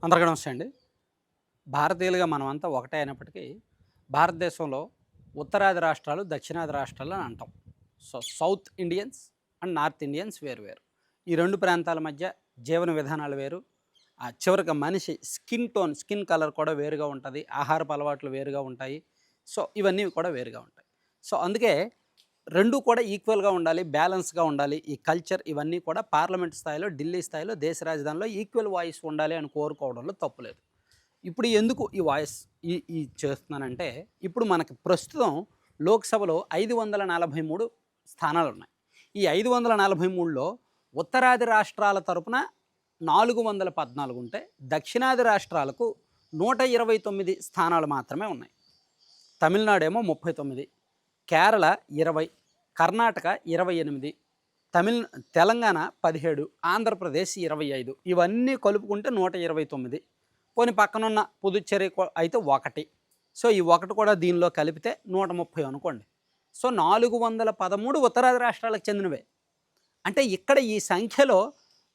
అందరికీ నమస్తే అండి. భారతీయులుగా మనమంతా ఒకటే అయినప్పటికీ, భారతదేశంలో ఉత్తరాది రాష్ట్రాలు, దక్షిణాది రాష్ట్రాలు అని అంటాం. So, south Indians and north Indians వేరు వేరు. ఈ 2 ప్రాంతాల మధ్య జీవన విధానాలు వేరు. చివరికి మనిషి స్కిన్ కలర్ కూడా వేరుగా ఉంటది. ఆహారపు అలవాట్లు వేరుగా ఉంటాయి. సో, ఇవన్నీ కూడా వేరుగా ఉంటాయి. సో, అందుకే 2 కూడా ఈక్వల్‌గా ఉండాలి, బ్యాలెన్స్‌గా ఉండాలి. ఈ కల్చర్ ఇవన్నీ కూడా పార్లమెంట్ స్థాయిలో, ఢిల్లీ స్థాయిలో, దేశ రాజధానిలో ఈక్వల్ వాయిస్ ఉండాలి అని కోరుకోవడంలో తప్పు లేదు. ఇప్పుడు ఎందుకు ఈ వాయిస్ ఈ ఈ చేస్తున్నానంటే, ఇప్పుడు మనకి ప్రస్తుతం లోక్‌సభలో 543 స్థానాలున్నాయి. ఈ 543లో ఉత్తరాది రాష్ట్రాల తరపున 414 ఉంటే, దక్షిణాది రాష్ట్రాలకు 129 స్థానాలు మాత్రమే ఉన్నాయి. తమిళనాడేమో 39, కేరళ 20, కర్ణాటక 28, తెలంగాణ 17, ఆంధ్రప్రదేశ్ 25, ఇవన్నీ కలుపుకుంటే 129. పోనీ పక్కనున్న పుదుచ్చేరి అయితే 1. సో ఈ 1 కూడా దీనిలో కలిపితే 130 అనుకోండి. సో 413 ఉత్తరాది రాష్ట్రాలకు చెందినవే. అంటే ఇక్కడ ఈ సంఖ్యలో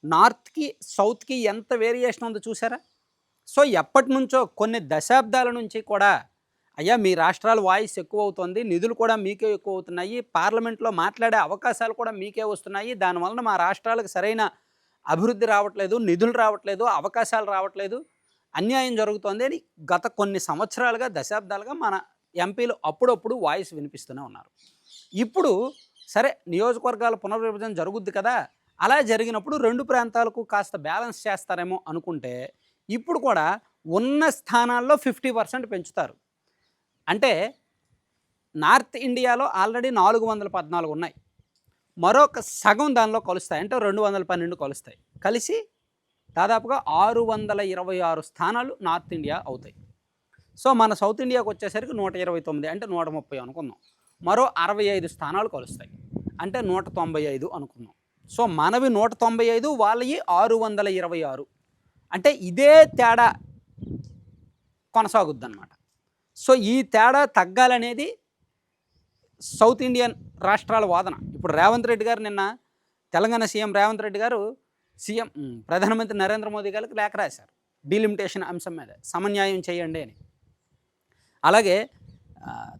నార్త్‌కి, సౌత్‌కి ఎంత వేరియేషన్ ఉందో చూసారా? సో ఎప్పటి నుంచో కొన్ని దశాబ్దాల నుంచి కూడా అయ్యా మీ రాష్ట్రాల వాయిస్ ఎక్కువ అవుతుంది, నిధులు కూడా మీకే ఎక్కువ అవుతున్నాయి, పార్లమెంట్లో మాట్లాడే అవకాశాలు కూడా మీకే వస్తున్నాయి, దానివలన మా రాష్ట్రాలకు సరైన అభివృద్ధి రావట్లేదు, నిధులు రావట్లేదు, అవకాశాలు రావట్లేదు, అన్యాయం జరుగుతోంది అని గత కొన్ని సంవత్సరాలుగా, దశాబ్దాలుగా మన ఎంపీలు అప్పుడప్పుడు వాయిస్ వినిపిస్తూనే ఉన్నారు. ఇప్పుడు సరే నియోజకవర్గాల పునర్విభజన జరుగుద్ది కదా, అలా జరిగినప్పుడు 2 ప్రాంతాలకు కాస్త బ్యాలెన్స్ చేస్తారేమో అనుకుంటే, ఇప్పుడు కూడా ఉన్న స్థానాల్లో 50% పెంచుతారు. అంటే నార్త్ ఇండియాలో ఆల్రెడీ 414 ఉన్నాయి. మరొక సగం దానిలో కలుస్తాయి. అంటే 212 కలుస్తాయి. కలిసి దాదాపుగా 626 స్థానాలు నార్త్ ఇండియా అవుతాయి. సో మన సౌత్ ఇండియాకి వచ్చేసరికి 129 అంటే 130 అనుకుందాం. మరో 65 స్థానాలు కలుస్తాయి. అంటే 195 అనుకుందాం. సో మనవి 195, వాళ్ళవి 626. అంటే ఇదే తేడా కొనసాగుద్దన్నమాట. సో ఈ తేడా తగ్గాలనేది సౌత్ ఇండియన్ రాష్ట్రాల వాదన. ఇప్పుడు రేవంత్ రెడ్డి గారు నిన్న తెలంగాణ సీఎం రేవంత్ రెడ్డి గారు ప్రధానమంత్రి నరేంద్ర మోదీ గారికి లేఖ రాశారు డీలిమిటేషన్ అంశం మీద, సమన్యాయం చేయండి అని. అలాగే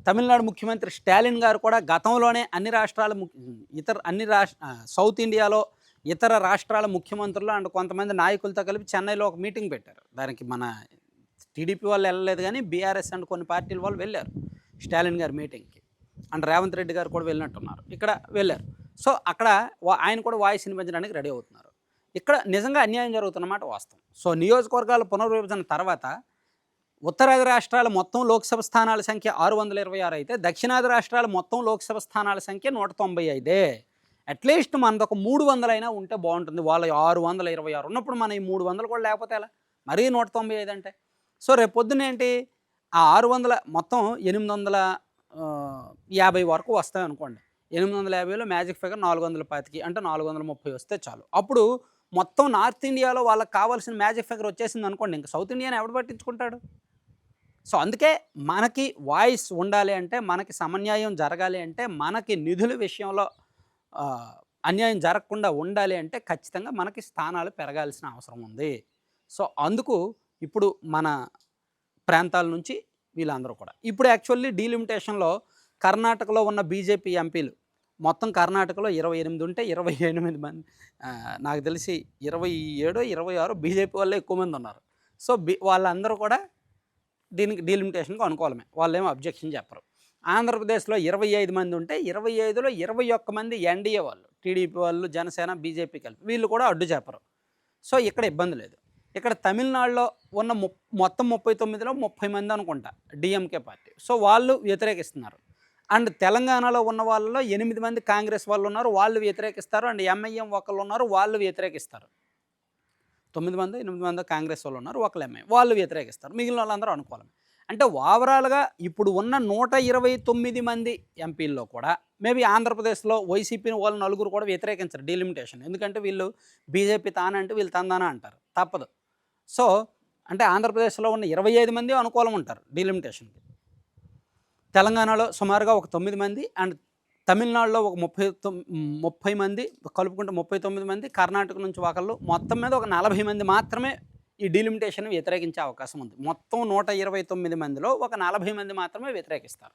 తమిళనాడు ముఖ్యమంత్రి స్టాలిన్ గారు కూడా గతంలోనే సౌత్ ఇండియాలో ఇతర రాష్ట్రాల ముఖ్యమంత్రులు అండ్ కొంతమంది నాయకులతో కలిపి చెన్నైలో ఒక మీటింగ్ పెట్టారు. దానికి మన టీడీపీ వాళ్ళు వెళ్ళలేదు, కానీ బీఆర్ఎస్ అండ్ కొన్ని పార్టీల వాళ్ళు వెళ్ళారు స్టాలిన్ గారి మీటింగ్కి. అండ్ రేవంత్ రెడ్డి గారు కూడా వెళ్ళినట్టున్నారు, ఇక్కడ వెళ్ళారు. సో అక్కడ ఆయన కూడా వాయిస్ వినిపించడానికి రెడీ అవుతున్నారు. ఇక్కడ నిజంగా అన్యాయం జరుగుతున్నమాట వాస్తవం. సో నియోజకవర్గాల పునర్విభజన తర్వాత ఉత్తరాది రాష్ట్రాల మొత్తం లోక్సభ స్థానాల సంఖ్య 626 అయితే, దక్షిణాది రాష్ట్రాల మొత్తం లోక్సభ స్థానాల సంఖ్య 195. అట్లీస్ట్ మనదొక 300 అయినా ఉంటే బాగుంటుంది. వాళ్ళ 626 ఉన్నప్పుడు మన ఈ 300 కూడా లేకపోతే ఎలా? మరీ 195 అంటే. సో రేపు పొద్దున ఏంటి, ఆ 600 మొత్తం 850 వరకు వస్తాయి అనుకోండి. 850లో మ్యాజిక్ ఫిగర్ 425 అంటే 430 వస్తే చాలు. అప్పుడు మొత్తం నార్త్ ఇండియాలో వాళ్ళకి కావాల్సిన మ్యాజిక్ ఫిగర్ వచ్చేసింది అనుకోండి, ఇంకా సౌత్ ఇండియాని ఎవడు పట్టించుకుంటాడు? సో అందుకే మనకి వాయిస్ ఉండాలి అంటే, మనకి సమన్యాయం జరగాలి అంటే, మనకి నిధుల విషయంలో అన్యాయం జరగకుండా ఉండాలి అంటే ఖచ్చితంగా మనకి స్థానాలు పెరగాల్సిన అవసరం ఉంది. సో అందుకు ఇప్పుడు మన ప్రాంతాల నుంచి వీళ్ళందరూ కూడా ఇప్పుడు యాక్చువల్లీ డీలిమిటేషన్లో కర్ణాటకలో ఉన్న బీజేపీ ఎంపీలు మొత్తం కర్ణాటకలో 28 ఉంటే 28 మంది, నాకు తెలిసి 27, 26 బీజేపీ వాళ్ళే ఎక్కువ మంది ఉన్నారు. సో వాళ్ళందరూ కూడా దీనికి డీలిమిటేషన్కి అనుకూలమే, వాళ్ళేమో అబ్జెక్షన్ చెప్పరు. ఆంధ్రప్రదేశ్లో 25 మంది ఉంటే 25లో 21 మంది ఎన్డీఏ వాళ్ళు, టీడీపీ వాళ్ళు, జనసేన, బీజేపీ కలిపి, వీళ్ళు కూడా అడ్డు చెప్పరు. సో ఇక్కడ ఇబ్బంది లేదు. ఇక్కడ తమిళనాడులో ఉన్న మొత్తం 39లో 30 మంది అనుకుంటా డిఎంకే పార్టీ, సో వాళ్ళు వ్యతిరేకిస్తున్నారు. అండ్ తెలంగాణలో ఉన్న వాళ్ళలో 8 మంది కాంగ్రెస్ వాళ్ళు ఉన్నారు, వాళ్ళు వ్యతిరేకిస్తారు. అండ్ ఎంఐఎం ఒకళ్ళు ఉన్నారు, వాళ్ళు వ్యతిరేకిస్తారు. 9 మంది 8 మంది కాంగ్రెస్ వాళ్ళు ఉన్నారు, ఒకళ్ళు ఎంఐఎం, వాళ్ళు వ్యతిరేకిస్తారు. మిగిలిన వాళ్ళందరూ అనుకూలమే. అంటే ఓవరాల్గా ఇప్పుడు ఉన్న 129 మంది ఎంపీల్లో కూడా మేబీ ఆంధ్రప్రదేశ్లో వైసీపీని వాళ్ళు 4 కూడా వ్యతిరేకించరు డీలిమిటేషన్. ఎందుకంటే వీళ్ళు బీజేపీ తానంటే వీళ్ళు తందానా అంటారు, తప్పదు. సో అంటే ఆంధ్రప్రదేశ్లో ఉన్న 25 మంది అనుకూలం ఉంటారు డీలిమిటేషన్కి. తెలంగాణలో సుమారుగా ఒక 9 మంది, అండ్ తమిళనాడులో ఒక 30 మంది కలుపుకుంటే 39 మంది, కర్ణాటక నుంచి ఒకళ్ళు, మొత్తం మీద ఒక 40 మంది మాత్రమే ఈ డీలిమిటేషన్ వ్యతిరేకించే అవకాశం ఉంది. మొత్తం 129 మందిలో ఒక 40 మంది మాత్రమే వ్యతిరేకిస్తారు.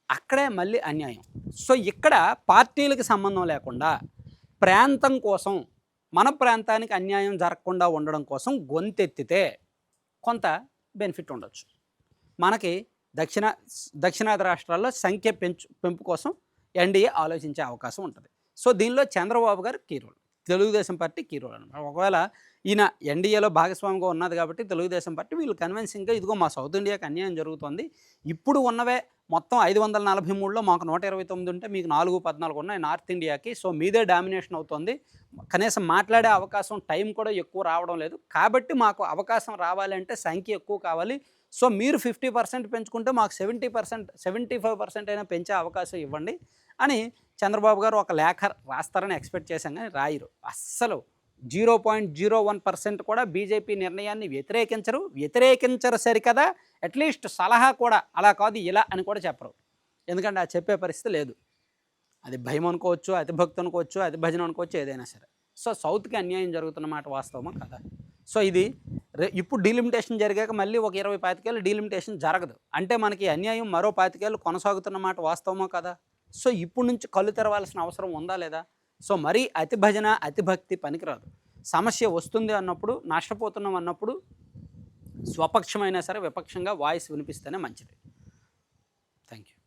అక్కడే మళ్ళీ అన్యాయం. సో ఇక్కడ పార్టీలకు సంబంధం లేకుండా ప్రాంతం కోసం, మన ప్రాంతానికి అన్యాయం జరగకుండా ఉండడం కోసం గొంతెత్తితే కొంత బెనిఫిట్ ఉండొచ్చు. మనకి దక్షిణాది రాష్ట్రాల్లో సంఖ్య పెంపు కోసం ఎన్డీఏ ఆలోచించే అవకాశం ఉంటుంది. సో దీనిలో చంద్రబాబు గారు కీ రోల్, తెలుగుదేశం పార్టీ కీ రోల్ అనమాట. ఒకవేళ ఈయన ఎన్డీఏలో భాగస్వామిగా ఉన్నది కాబట్టి తెలుగుదేశం పార్టీ వీళ్ళు కన్విన్సింగ్గా ఇదిగో మా సౌత్ ఇండియాకి అన్యాయం జరుగుతుంది, ఇప్పుడు ఉన్నవే మొత్తం 543లో మాకు 129 ఉంటే మీకు 414 ఉన్నాయి నార్త్ ఇండియాకి, సో మీదే డామినేషన్ అవుతుంది, కనీసం మాట్లాడే అవకాశం టైం కూడా ఎక్కువ రావడం లేదు, కాబట్టి మాకు అవకాశం రావాలంటే సంఖ్య ఎక్కువ కావాలి, సో మీరు 50% పెంచుకుంటే మాకు 70%, 75% అయినా పెంచే అవకాశం ఇవ్వండి అని చంద్రబాబు గారు ఒక లేఖ రాస్తారని ఎక్స్పెక్ట్ చేశాం. కానీ రాయరు. అస్సలు 0.01% కూడా బీజేపీ నిర్ణయాన్ని వ్యతిరేకించరు సరికదా, అట్లీస్ట్ సలహా కూడా అలా కాదు ఇలా అని కూడా చెప్పరు. ఎందుకంటే అది చెప్పే పరిస్థితి లేదు. అది భయం అనుకోవచ్చు, అతిభక్తి అనుకోవచ్చు, అతిభజన అనుకోవచ్చు, ఏదైనా సరే. సో సౌత్కి అన్యాయం జరుగుతున్నమాట వాస్తవమా కదా. సో ఇది ఇప్పుడు డీలిమిటేషన్ జరిగాక మళ్ళీ ఒక 20-25 ఏళ్ళు డీలిమిటేషన్ జరగదు అంటే మనకి అన్యాయం మరో 25 ఏళ్ళు కొనసాగుతున్నమాట వాస్తవమా కదా. సో ఇప్పుడు నుంచి కళ్ళు తెరవాల్సిన అవసరం ఉందా లేదా. సో మరీ అతిభజన అతిభక్తి పనికిరాదు. సమస్య వస్తుంది అన్నప్పుడు, నష్టపోతున్నాం అన్నప్పుడు స్వపక్షమైనా సరే విపక్షంగా వాయిస్ వినిపిస్తేనే మంచిది. Thank you.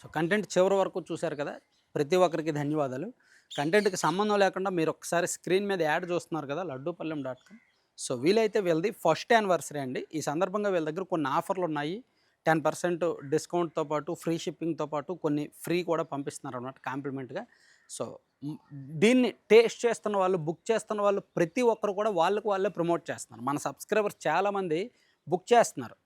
సో కంటెంట్ చివరి వరకు చూశారు కదా, ప్రతి ఒక్కరికి ధన్యవాదాలు. కంటెంట్కి సంబంధం లేకుండా మీరు ఒకసారి స్క్రీన్ మీద యాడ్ చూస్తున్నారు కదా laddupallaem.com. సో వీలైతే వీళ్ళది ఫస్ట్ యానివర్సరీ అండి. ఈ సందర్భంగా వీళ్ళ దగ్గర కొన్ని ఆఫర్లు ఉన్నాయి. 10% డిస్కౌంట్తో పాటు ఫ్రీ షిప్పింగ్తో పాటు కొన్ని ఫ్రీ కూడా పంపిస్తున్నారు అన్నమాట కాంప్లిమెంట్గా. సో దీన్ని టేస్ట్ చేస్తున్న వాళ్ళు, బుక్ చేస్తున్న వాళ్ళు ప్రతి ఒక్కరు కూడా వాళ్ళే ప్రమోట్ చేస్తున్నారు. మన సబ్స్క్రైబర్స్ చాలామంది బుక్ చేస్తున్నారు.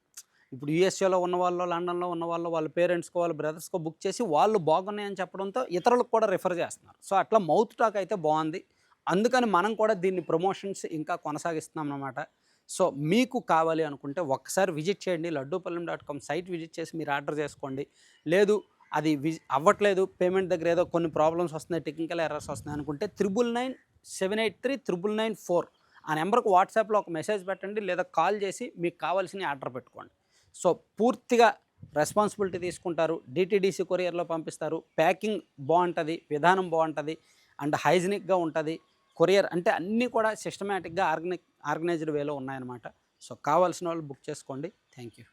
ఇప్పుడు యూఎస్ఏలో ఉన్న వాళ్ళు, లండన్లో ఉన్న వాళ్ళు, వాళ్ళ పేరెంట్స్కో వాళ్ళ బ్రదర్స్కో బుక్ చేసి వాళ్ళు బాగున్నాయని చెప్పడంతో ఇతరులకు కూడా రిఫర్ చేస్తున్నారు. సో అట్లా మౌత్ టాక్ అయితే బాగుంది. అందుకని మనం కూడా దీన్ని ప్రమోషన్స్ ఇంకా కొనసాగిస్తున్నాం అన్నమాట. సో మీకు కావాలి అనుకుంటే ఒక్కసారి విజిట్ చేయండి, laddupallaem.com సైట్ విజిట్ చేసి మీరు ఆర్డర్ చేసుకోండి. లేదు అది అవ్వట్లేదు, పేమెంట్ దగ్గర ఏదో కొన్ని ప్రాబ్లమ్స్ వస్తున్నాయి, టెక్నికల్ ఎర్రర్స్ వస్తున్నాయి అనుకుంటే 9997839994 ఆ నెంబర్కి వాట్సాప్లో ఒక మెసేజ్ పెట్టండి, లేదా కాల్ చేసి మీకు కావాల్సిన ఆర్డర్ పెట్టుకోండి. సో పూర్తిగా రెస్పాన్సిబిలిటీ తీసుకుంటారు, డిటీడీసీ కొరియర్లో పంపిస్తారు, ప్యాకింగ్ బాగుంటుంది, విధానం బాగుంటుంది అండ్ హైజీనిక్గా ఉంటుంది. కొరియర్ అంటే అన్నీ కూడా సిస్టమేటిక్గా ఆర్గనైజ్డ్ వేలో ఉన్నాయన్నమాట. సో కావాల్సిన వాళ్ళు బుక్ చేసుకోండి. Thank you.